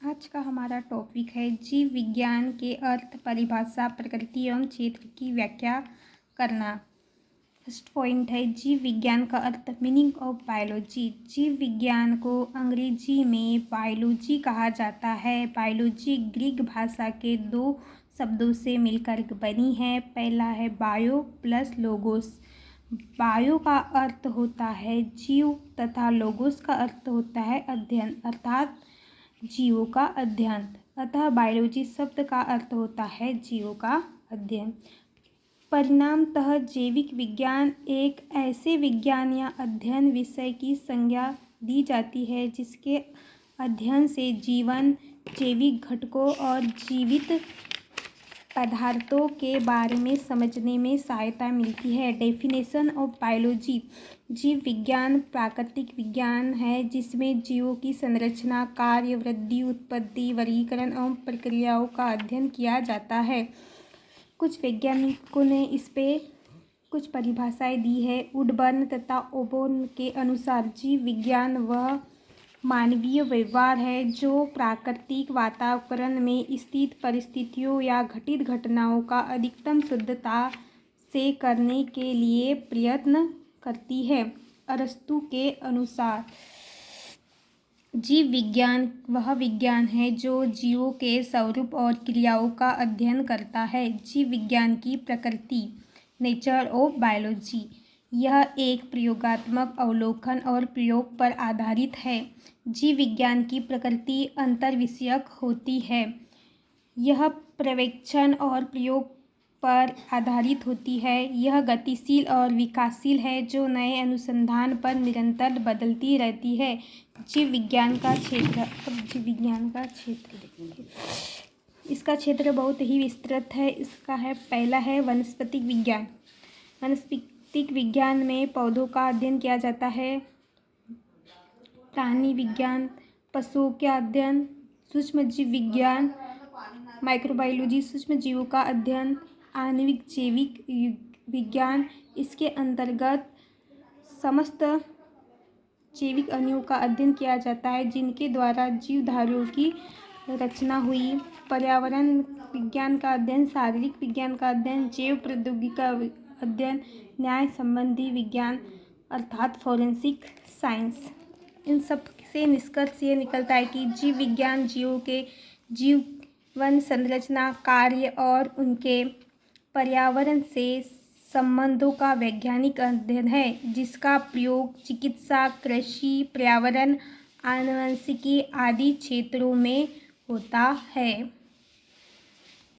आज का हमारा टॉपिक है जीव विज्ञान के अर्थ, परिभाषा, प्रकृति एवं क्षेत्र की व्याख्या करना। फर्स्ट पॉइंट है जीव विज्ञान का अर्थ, मीनिंग ऑफ बायोलॉजी। जीव विज्ञान को अंग्रेजी में बायोलॉजी कहा जाता है। बायोलॉजी ग्रीक भाषा के दो शब्दों से मिलकर बनी है। पहला है बायो प्लस लोगोस। बायो का अर्थ होता है जीव तथा लोगोस का अर्थ होता है अध्ययन, अर्थात जीवों का अध्ययन। अतः बायोलॉजी शब्द का अर्थ होता है जीवों का अध्ययन। परिणामतः जैविक विज्ञान एक ऐसे विज्ञान या अध्ययन विषय की संज्ञा दी जाती है जिसके अध्ययन से जीवन, जैविक घटकों और जीवित पदार्थों के बारे में समझने में सहायता मिलती है। Definition of biology. जीव विज्ञान प्राकृतिक विज्ञान है जिसमें जीवों की संरचना, कार्य, वृद्धि, उत्पत्ति, वर्गीकरण एवं प्रक्रियाओं का अध्ययन किया जाता है। कुछ वैज्ञानिकों ने इस पे कुछ परिभाषाएं दी है। वुडबर्न तथा ओबोर्न के अनुसार जीव विज्ञान वह मानवीय व्यवहार है जो प्राकृतिक वातावरण में स्थित परिस्थितियों या घटित घटनाओं का अधिकतम शुद्धता से करने के लिए प्रयत्न करती है। अरस्तु के अनुसार जीव विज्ञान वह विज्ञान है जो जीवों के स्वरूप और क्रियाओं का अध्ययन करता है। जीव विज्ञान की प्रकृति, नेचर ऑफ बायोलॉजी। यह एक प्रयोगात्मक अवलोकन और प्रयोग पर आधारित है। जीव विज्ञान की प्रकृति अंतर्विषयक होती है। यह पर्यवेक्षण और प्रयोग पर आधारित होती है। यह गतिशील और विकासशील है जो नए अनुसंधान पर निरंतर बदलती रहती है। जीव विज्ञान का क्षेत्र। अब जीव विज्ञान का क्षेत्र देखेंगे। इसका क्षेत्र बहुत ही विस्तृत है। इसका है पहला है वनस्पतिक विज्ञान। वनस्पतिक विज्ञान में पौधों का अध्ययन किया जाता है। प्राणी विज्ञान, पशुओं का अध्ययन। सूक्ष्म जीव विज्ञान, माइक्रोबायोलॉजी, सूक्ष्म जीवों का अध्ययन। आणविक जैविक विज्ञान, इसके अंतर्गत समस्त जैविक अणुओं का अध्ययन किया जाता है जिनके द्वारा जीवधारियों की रचना हुई। पर्यावरण विज्ञान का अध्ययन, शारीरिक विज्ञान का अध्ययन, जैव प्रौद्योगिकी का अध्ययन, न्याय संबंधी विज्ञान अर्थात फोरेंसिक साइंस। इन सब से निष्कर्ष ये निकलता है कि जीव विज्ञान जीवों के जीवन, संरचना, कार्य और उनके पर्यावरण से संबंधों का वैज्ञानिक अध्ययन है जिसका प्रयोग चिकित्सा, कृषि, पर्यावरण, आनुवंशिकी आदि क्षेत्रों में होता है।